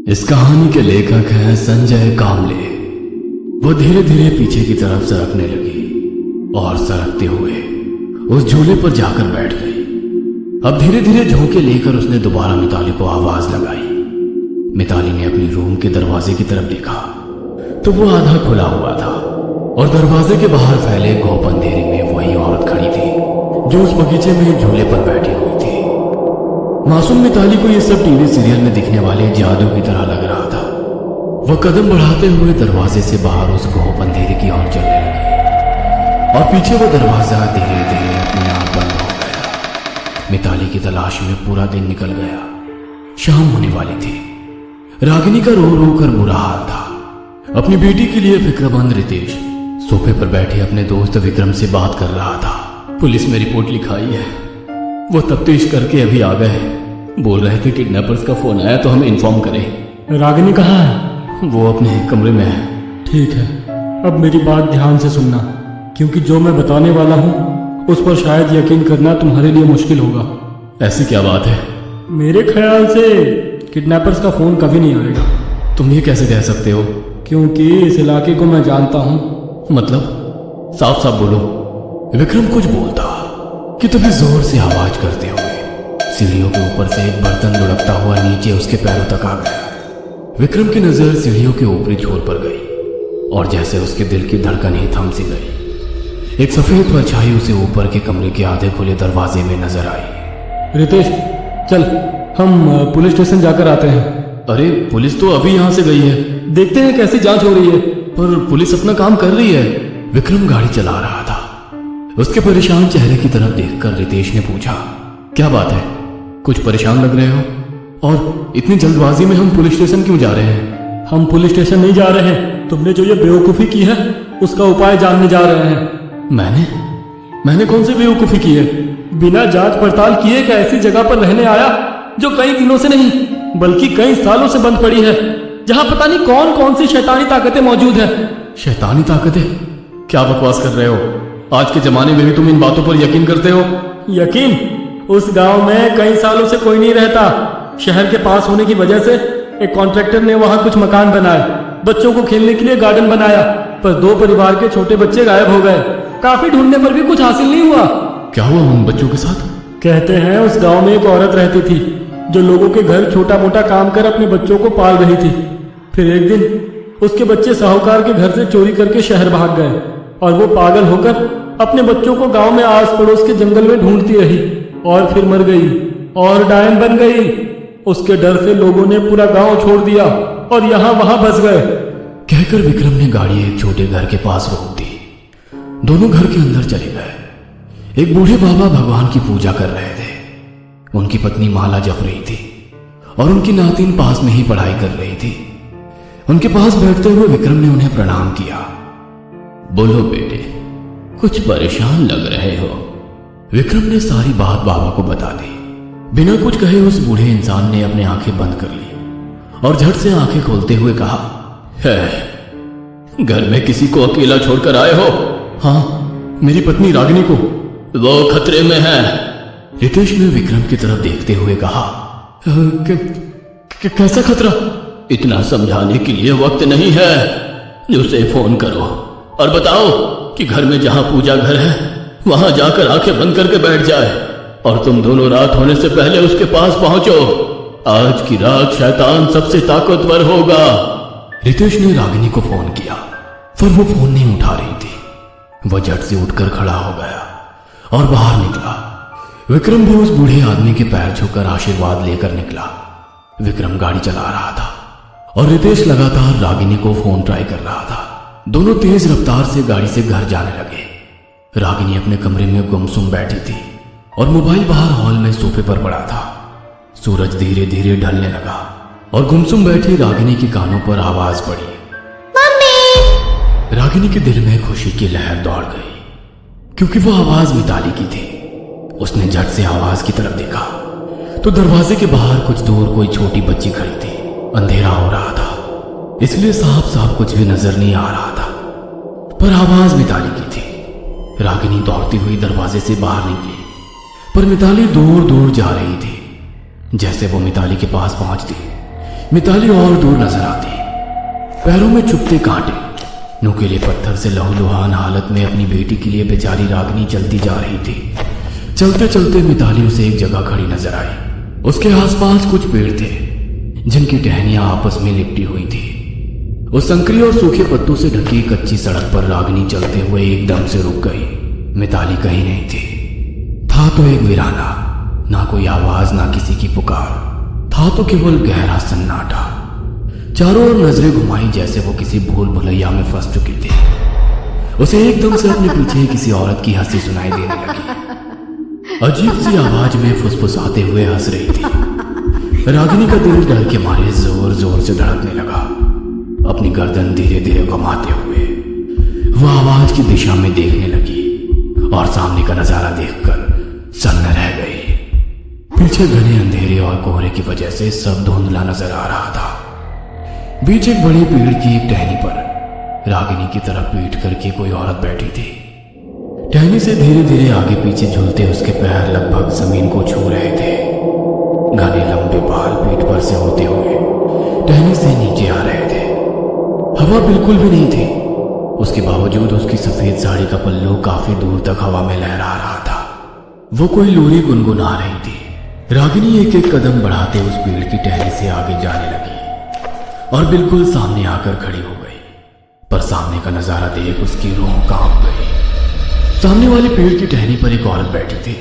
इस कहानी के लेखक हैं संजय कामले। वो धीरे धीरे पीछे की तरफ सरकने लगी और सरकते हुए उस झूले पर जाकर बैठ गई। अब धीरे धीरे झोंके लेकर उसने दोबारा मिताली को आवाज लगाई। मिताली ने अपनी रूम के दरवाजे की तरफ देखा तो वो आधा खुला हुआ था और दरवाजे के बाहर फैले घोप अंधेरे में वही औरत खड़ी थी जो उस बगीचे में झूले पर बैठी हुई थी। मासूम मिताली को ये सब टीवी सीरियल में दिखने वाले जादू की तरह लग रहा था। वह कदम बढ़ाते हुए दरवाजे से बाहर उस घोप अंधेरे की ओर चलने लगी और पीछे वो दरवाजा धीरे धीरे अपने आप बंद हो गया। मिताली की तलाश में पूरा दिन निकल गया। शाम होने वाली थी। रागिनी का रो रो कर बुरा हाल था। अपनी बेटी के लिए फिक्रमंद रितेश सोफे पर बैठे अपने दोस्त विक्रम से बात कर रहा था। पुलिस में रिपोर्ट लिखाई है, वो तफ्तीश करके अभी आ गए। बोल रहे थे किडनैपर्स का फोन आया तो हमें इन्फॉर्म करें। रागिनी कहाँ है? वो अपने कमरे में है। ठीक है, अब मेरी बात ध्यान से सुनना, क्योंकि जो मैं बताने वाला हूँ उस पर शायद यकीन करना तुम्हारे लिए मुश्किल होगा। ऐसी क्या बात है? मेरे ख्याल से किडनैपर्स का फोन कभी नहीं आएगा। तुम ये कैसे कह सकते हो? क्योंकि इस इलाके को मैं जानता हूँ। मतलब साफ साफ बोलो। विक्रम कुछ बोलता कि तभी जोर से आवाज करते हुए सीढ़ियों के ऊपर से एक बर्तन लुढ़कता हुआ नीचे उसके पैरों तक आ गया। विक्रम की नजर सीढ़ियों के ऊपरी छोर पर गई और जैसे उसके दिल की धड़कन ही थम सी गई। एक सफेद परछाई उसे ऊपर के कमरे के आधे खुले दरवाजे में नजर आई। रितेश, चल हम पुलिस स्टेशन जाकर आते हैं। अरे पुलिस तो अभी यहाँ से गई है, देखते हैं कैसी जांच हो रही है। पर पुलिस अपना काम कर रही है। विक्रम गाड़ी चला रहा था। उसके परेशान चेहरे की तरफ देखकर रितेश ने पूछा, क्या बात है? कुछ परेशान लग रहे हो? और इतनी जल्दबाजी में हम पुलिस स्टेशन क्यों जा रहे हैं? हम पुलिस स्टेशन नहीं जा रहे हैं, तुमने जो ये बेवकूफी की है उसका उपाय जानने जा रहे हैं। मैंने कौन सी बेवकूफी की है? बिना जांच पड़ताल किए एक ऐसी जगह पर रहने आया जो कई दिनों से नहीं बल्कि कई सालों से बंद पड़ी है, जहां पता नहीं कौन कौन सी शैतानी ताकतें मौजूद है। शैतानी ताकतें? क्या बकवास कर रहे हो? आज के जमाने में भी तुम इन बातों पर यकीन करते हो? यकीन? उस गांव में कई सालों से कोई नहीं रहता। शहर के पास होने की वजह से एक कॉन्ट्रैक्टर ने वहां कुछ मकान बनाए, बच्चों को खेलने के लिए गार्डन बनाया, पर 2 परिवार के छोटे बच्चे गायब हो गए। काफी ढूंढने पर भी कुछ हासिल नहीं हुआ। क्या हुआ उन बच्चों के साथ? कहते हैं उस गांव में एक औरत रहती थी जो लोगों के घर छोटा मोटा काम कर अपने बच्चों को पाल रही थी। फिर एक दिन उसके बच्चे साहूकार के घर से चोरी करके शहर भाग गए और वो पागल होकर अपने बच्चों को गांव में आस पड़ोस के जंगल में ढूंढती रही और फिर मर गई और डायन बन गई। उसके डर से लोगों ने पूरा गांव छोड़ दिया और यहाँ वहां बस गए। कहकर विक्रम ने गाड़ी एक छोटे घर के पास रोक दी। दोनों घर के अंदर चले गए। एक बूढ़े बाबा भगवान की पूजा कर रहे थे। उनकी पत्नी माला जप रही थी और उनकी नातिन पास में ही पढ़ाई कर रही थी। उनके पास बैठते हुए विक्रम ने उन्हें प्रणाम किया। बोलो बेटे, कुछ परेशान लग रहे हो? विक्रम ने सारी बात बाबा को बता दी। बिना कुछ कहे उस बूढ़े इंसान ने अपनी आंखें बंद कर ली और झट से आंखें खोलते हुए कहा, है घर में किसी को अकेला छोड़कर आए हो? हाँ, मेरी पत्नी रागिनी को। वो खतरे में है। रितेश ने विक्रम की तरफ देखते हुए कहा, कैसा खतरा? इतना समझाने के लिए वक्त नहीं है। उसे फोन करो और बताओ कि घर में जहां पूजा घर है वहां जाकर आंखें बंद करके बैठ जाए और तुम दोनों रात होने से पहले उसके पास पहुंचो। आज की रात शैतान सबसे ताकतवर होगा। रितेश ने रागिनी को फोन किया पर वो फोन नहीं उठा रही थी। वह झट से उठकर खड़ा हो गया और बाहर निकला। विक्रम भी उस बूढ़े आदमी के पैर छूकर आशीर्वाद लेकर निकला। विक्रम गाड़ी चला रहा था और रितेश लगातार रागिनी को फोन ट्राई कर रहा था। दोनों तेज रफ्तार से गाड़ी से घर जाने लगे। रागिनी अपने कमरे में गुमसुम बैठी थी और मोबाइल बाहर हॉल में सोफे पर पड़ा था। सूरज धीरे धीरे ढलने लगा और गुमसुम बैठी रागिनी के कानों पर आवाज पड़ी, मम्मी। रागिनी के दिल में खुशी की लहर दौड़ गई क्योंकि वो आवाज मिताली की थी। उसने झट से आवाज की तरफ देखा तो दरवाजे के बाहर कुछ दूर कोई छोटी बच्ची खड़ी थी। अंधेरा हो रहा था इसलिए साफ साफ कुछ भी नजर नहीं आ रहा था, पर आवाज मिताली की थी। रागिनी दौड़ती हुई दरवाजे से बाहर निकली पर मिताली दूर दूर जा रही थी। जैसे वो मिताली के पास पहुंचती मिताली और दूर नजर आती, पैरों में चुभते कांटे, नुकीले पत्थर से लहूलुहान हालत में अपनी बेटी के लिए बेचारी रागिनी चलती जा रही थी। चलते चलते मिताली उसे एक जगह खड़ी नजर आई। उसके आसपास कुछ पेड़ थे जिनकी टहनियां आपस में लिपटी हुई थी। उस संकरी और सूखे पत्तों से ढकी कच्ची सड़क पर रागिनी चलते हुए एकदम से रुक गई। मिताली कहीं नहीं थी। था तो एक वीराना, ना कोई आवाज ना किसी की पुकार, था तो केवल गहरा सन्नाटा। चारों ओर नजरें घुमाई जैसे वो किसी भूल भुलैया में फंस चुकी थी। उसे एकदम से अपने पीछे किसी औरत की हंसी सुनाई देने लगी। अजीब सी आवाज में फुसफुसाते हुए हंस रही थी। रागिनी का दिल डर के मारे जोर जोर से धड़कने लगा। अपनी गर्दन धीरे धीरे घुमाते हुए वह आवाज की दिशा में देखने लगी और सामने का नजारा देखकर सन्न रह गई। पीछे घने अंधेरे और कोहरे की वजह से सब धुंधला नजर आ रहा था। बीच एक बड़े पेड़ की एक टहनी पर रागिनी की तरफ पीठ करके कोई औरत बैठी थी। टहनी से धीरे धीरे आगे पीछे झूलते उसके पैर लगभग जमीन को छू रहे थे। घने लंबे बाल पीठ पर से होते हुए टहनी से नीचे आ रहे थे। हवा बिल्कुल भी नहीं थी। उसके बावजूद उसकी सफेद साड़ी का पल्लू काफी दूर तक हवा में लहरा रहा था। वो कोई लोरी गुनगुना रही थी। रागिनी एक एक कदम बढ़ाते उस पेड़ की टहनी से आगे जाने लगी और बिल्कुल सामने आकर खड़ी हो गई। पर सामने का नजारा देख उसकी रूह कांप गई। सामने वाले पेड़ की टहनी पर एक औरत बैठी थी।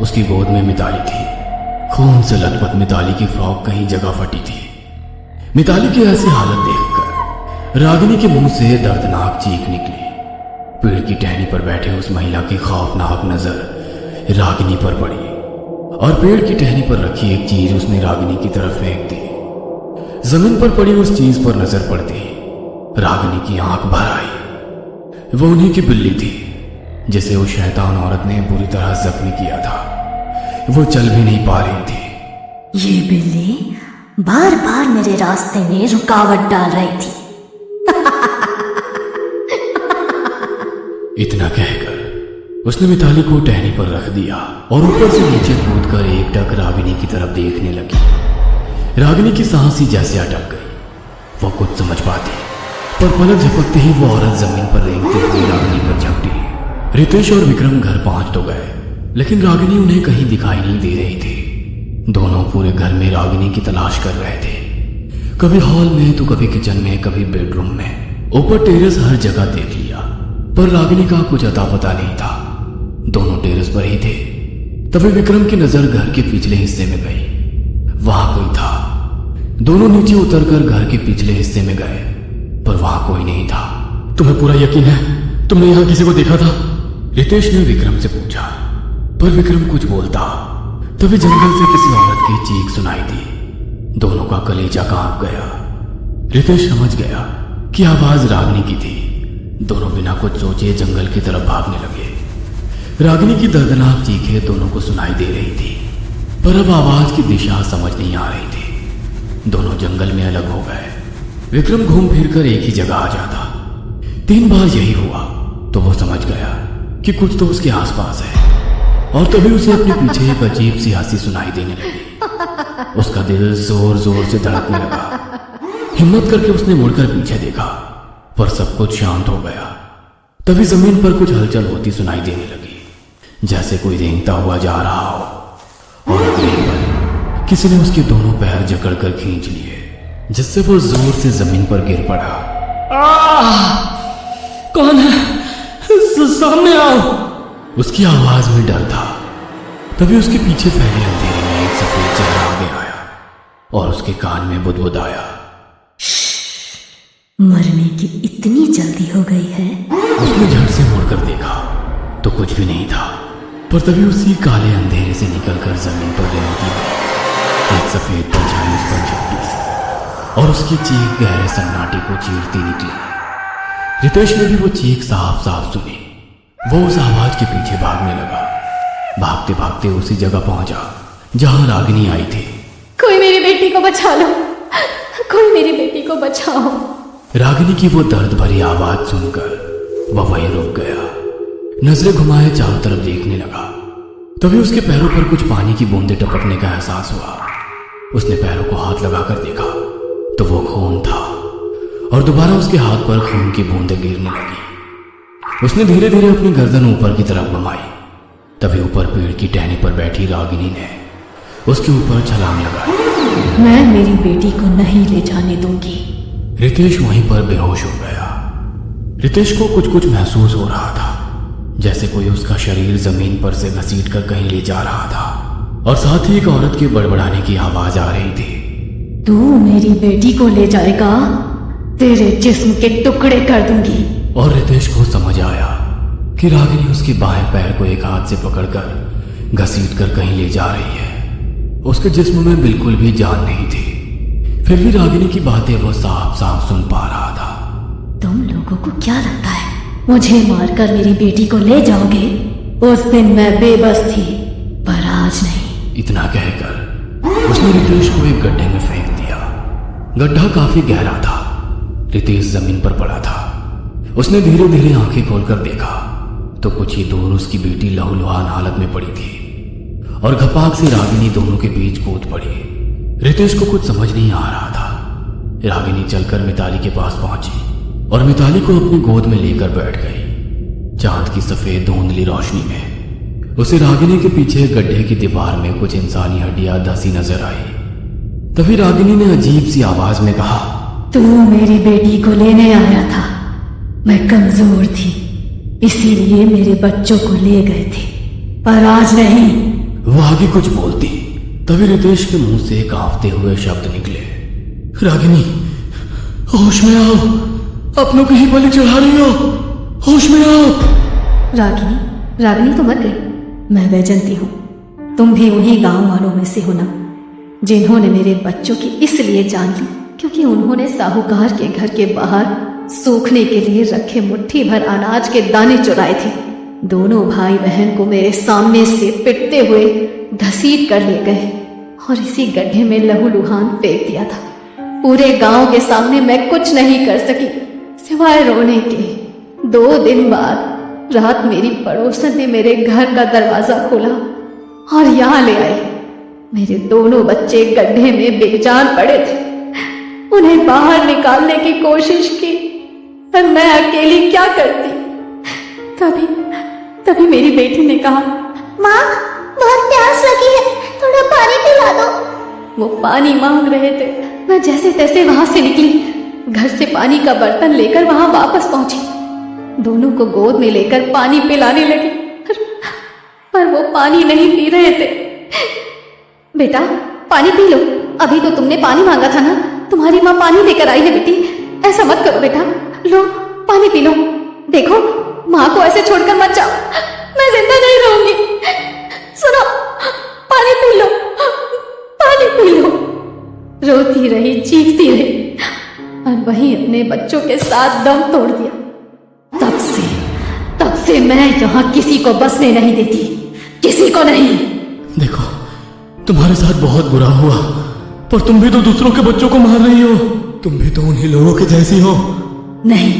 उसकी गोद में मिताली थी। खून से लथपथ मिताली की फ्रॉक कहीं जगह फटी थी। मिताली की ऐसी हालत देखकर रागिनी के मुंह से दर्दनाक चीख निकली। पेड़ की टहनी पर बैठे उस महिला की खौफनाक नजर रागिनी पर पड़ी और पेड़ की टहनी पर रखी एक चीज उसने रागिनी की तरफ फेंक दी। जमीन पर पड़ी उस चीज पर नजर पड़ती रागिनी की आंख भर आई। वो उन्हीं की बिल्ली थी जिसे उस शैतान औरत ने बुरी तरह जख्मी किया था। वो चल भी नहीं पा रही थी। ये बिल्ली बार बार मेरे रास्ते में रुकावट डाल रही थी। इतना कहकर उसने मिताली को टहनी पर रख दिया और ऊपर से नीचे कूदकर एकटक रागिनी की तरफ देखने लगी। रागिनी की सांस ही जैसे अटक गई। वो कुछ समझ पाती, पर पलक झपकते ही वो औरत जमीन पर रेंगती हुई रागिनी पर झपटी। रितेश और विक्रम घर पहुंच तो गए, लेकिन रागिनी उन्हें कहीं दिखाई नहीं दे रही थी। दोनों पूरे घर में रागिनी की तलाश कर रहे थे। कभी हॉल में तो कभी किचन में, कभी बेडरूम में, ऊपर टेरेस, हर जगह देख लिया, पर रागिनी का कुछ अता पता नहीं था। दोनों टेरेस पर ही थे। तभी विक्रम की नजर घर के पिछले हिस्से में गई। वहां कोई था। दोनों नीचे उतरकर घर के पिछले हिस्से में गए, पर वहां कोई नहीं था। तुम्हें पूरा यकीन है? तुमने यहाँ किसी को देखा था? रितेश ने विक्रम से पूछा, पर विक्रम कुछ बोलता। तभी जंगल से किसी औरत की चीख सुनाई दी। दोनों का कलेजा कांप गया। रितेश समझ गया कि आवाज रागिनी की थी। दोनों बिना कुछ सोचे जंगल की तरफ भागने लगे। रागिनी की दर्दनाक चीखें दोनों को सुनाई दे रही थी, पर अब आवाज की दिशा समझ नहीं आ रही थी। दोनों जंगल में अलग हो गए। विक्रम घूम फिर कर एक ही जगह आ जाता। 3 बार यही हुआ तो वो समझ गया कि कुछ तो उसके आसपास है, और तभी उसे अपने पीछे एक अजीब सी हंसी सुनाई देने लगी। उसका दिल जोर जोर से धड़कने लगा। हिम्मत करके उसने मुड़कर पीछे देखा, पर सब कुछ शांत हो गया। तभी जमीन पर कुछ हलचल होती सुनाई देने लगी, जैसे कोई रेंगता हुआ जा रहा हो, और अगले पल किसी ने उसके दोनों पैर जकड़कर खींच लिए, जिससे वो जोर से जमीन पर गिर पड़ा। कौन है? सामने आओ। उसकी आवाज में डर था। तभी उसके पीछे फैले अंधेरे में एक सफेद चेहरा आगे आया और उसके कान में बुदबुदाया, मरने की इतनी जल्दी हो गई है? उसने झट से मुड़कर देखा तो कुछ भी नहीं था, पर तभी उसी काले अंधेरे से निकलकर जमीन पर रेंगती हुई एक सफेद परछाई उस पर झपटी और उसकी चीख गहरे सन्नाटे को चीरती निकली। रितेश ने भी वो चीख साफ साफ सुनी। वो उस आवाज के पीछे भागने लगा। भागते भागते उसी जगह पहुंचा जहां रागिनी आई थी। कोई मेरी बेटी को बचा लो, कोई मेरी बेटी को बचाओ। रागिनी की वो दर्द भरी आवाज सुनकर वह वहीं रुक गया। नजरें घुमाए चारों तरफ देखने लगा। तभी उसके पैरों पर कुछ पानी की बूंदें टपकने का एहसास हुआ। उसने पैरों को हाथ लगाकर देखा तो वो खून था और दोबारा उसके हाथ पर खून की बूंदें गिरने लगी। उसने धीरे धीरे अपनी गर्दन ऊपर की तरफ घुमाई। तभी ऊपर पेड़ की टहनी पर बैठी रागिनी ने उसके ऊपर छलांग लगाई। मैं मेरी बेटी को नहीं ले जाने दूंगी। रितेश वहीं पर बेहोश हो गया। रितेश को कुछ कुछ महसूस हो रहा था, जैसे कोई उसका शरीर जमीन पर से घसीट कर कहीं ले जा रहा था और साथ ही एक औरत के बड़बड़ाने की आवाज आ रही थी। तू मेरी बेटी को ले जाएगा, तेरे जिस्म के टुकड़े कर दूंगी। और रितेश को समझ आया कि रागिनी उसके बाएं पैर को एक हाथ से पकड़कर घसीट कर कहीं ले जा रही है। उसके जिस्म में बिल्कुल भी जान नहीं थी, फिर भी रागिनी की बातें वो साफ साफ सुन पा रहा था। तुम लोगों को क्या लगता है मुझे मारकर मेरी बेटी को ले जाओगे? उस दिन मैं बेबस थी, पर आज नहीं। इतना कहकर उसने रितेश को एक गड्ढे में फेंक दिया। गड्ढा काफी गहरा था। रितेश जमीन पर पड़ा था। उसने धीरे धीरे आंखें खोलकर देखा तो कुछ ही दूर उसकी बेटी लहूलुहान हालत में पड़ी थी और घपाक से रागिनी दोनों के बीच कूद पड़ी। रितेश को कुछ समझ नहीं आ रहा था। रागिनी चलकर मिताली के पास पहुंची और मिताली को अपनी गोद में लेकर बैठ गई। चांद की सफेद धुंधली रोशनी में उसे रागिनी के पीछे गड्ढे की दीवार में कुछ इंसानी हड्डियां धसी नजर आई। तभी रागिनी ने अजीब सी आवाज में कहा, तू मेरी बेटी को लेने आया था। मैं कमजोर थी, इसीलिए मेरे बच्चों को ले गए थे, पर आज नहीं। वो आगे कुछ बोलती, तभी रितेश के मुंह से कांपते हुए शब्द निकले, रागिनी होश में आओ, अपनों की ही बलि चढ़ा रही हो, होश में आओ। रागिनी तो मर गई। मैं वैजंती हूँ। तुम भी उन्हीं गांव वालों में से हो ना, जिन्होंने मेरे बच्चों की इसलिए जान ली क्योंकि उन्होंने साहूकार के घर के बाहर सूखने के लिए रखे मुट्ठी भर अनाज के दाने चुराए थे। दोनों भाई बहन को मेरे सामने से पिटते हुए घसीट कर ले गए और इसी गड्ढे में लहूलुहान फेंक दिया था। पूरे गांव के सामने मैं कुछ नहीं कर सकी सिवाय रोने के। 2 दिन बाद रात मेरी पड़ोसन ने मेरे घर का दरवाजा खोला और यहाँ ले आई। मेरे दोनों बच्चे गड्ढे में बेजान पड़े थे। उन्हें बाहर निकालने की कोशिश की, पर मैं अकेली क्या करती। तभी मेरी बेटी ने कहा, माँ बहुत प्यास लगी है, थोड़ा पानी पिला दो। वो पानी मांग रहे थे। मैं जैसे तैसे वहां से निकली, घर से पानी का बर्तन लेकर वहां वापस पहुंची। दोनों को गोद में लेकर पानी पिलाने लगी, पर वो पानी नहीं पी रहे थे। बेटा पानी पी लो, अभी तो तुमने पानी मांगा था ना, तुम्हारी माँ पानी लेकर आई है बेटी। ऐसा मत करो बेटा, लो पानी पी लो। देखो माँ को ऐसे छोड़कर मत जाओ, मैं जिंदा नहीं रहूंगी। सुनो, पानी पी लो, पानी पी लो। रोती रही, चीखती रही और वहीं अपने बच्चों के साथ दम तोड़ दिया। तब से मैं यहाँ किसी को बसने नहीं देती, किसी को नहीं। देखो तुम्हारे साथ बहुत बुरा हुआ, पर तुम भी तो दूसरों के बच्चों को मार रही हो। तुम भी तो उन्हीं लोगों के जैसी हो। नहीं,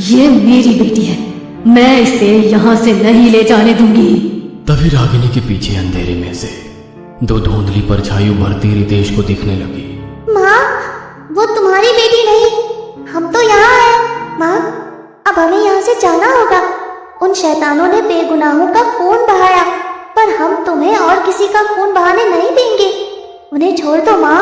ये मेरी बेटी है, मैं इसे यहाँ से नहीं ले जाने दूंगी। तभी रागिनी के पीछे अंधेरे में से 2 धुंधली परछाई उभरती रितेश को दिखने लगी। माँ, वो तुम्हारी बेटी नहीं, हम तो यहाँ हैं। माँ, अब हमें यहाँ से जाना होगा। उन शैतानों ने बेगुनाहों का खून बहाया, पर हम तुम्हें और किसी का खून बहाने नहीं देंगे। उन्हें छोड़ दो माँ।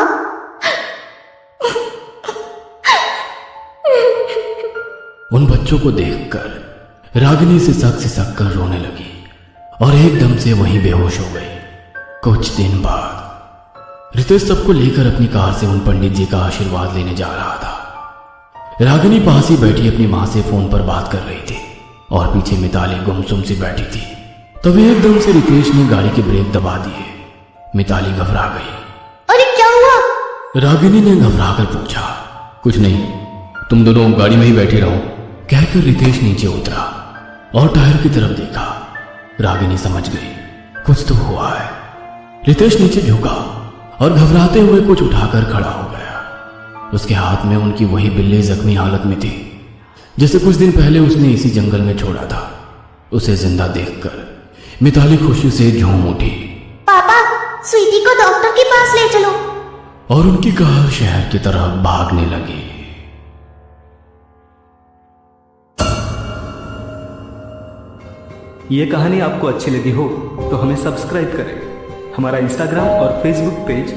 उन बच्चों को देखकर रागिनी सिसक कर रोने लगी और एकदम से वहीं बेहोश हो गई। कुछ दिन बाद रितेश सबको लेकर अपनी कार से उन पंडित जी का आशीर्वाद लेने जा रहा था। रागिनी पास ही बैठी अपनी माँ से फोन पर बात कर रही थी और पीछे मिताली गुमसुम सी बैठी थी। तभी एकदम से रितेश ने गाड़ी के ब्रेक दबा दिए। मिताली घबरा गई। अरे क्या हुआ? रागिनी ने घबरा कर पूछा। कुछ नहीं, तुम दोनों गाड़ी में ही बैठे रहो, कहकर रितेश नीचे उतरा और टायर की तरफ देखा। रागिनी समझ गई कुछ तो हुआ है। रितेश नीचे झुका और घबराते हुए कुछ उठाकर खड़ा हो गया। उसके हाथ में उनकी वही बिल्ली जख्मी हालत में थी जिसे कुछ दिन पहले उसने इसी जंगल में छोड़ा था। उसे जिंदा देखकर मिताली खुशी से झूम उठी। पापा, स्वीटी को डॉक्टर के पास ले चलो। और उनकी कार शहर की तरफ भागने लगी। ये कहानी आपको अच्छी लगी हो तो हमें सब्सक्राइब करें। हमारा इंस्टाग्राम और फेसबुक पेज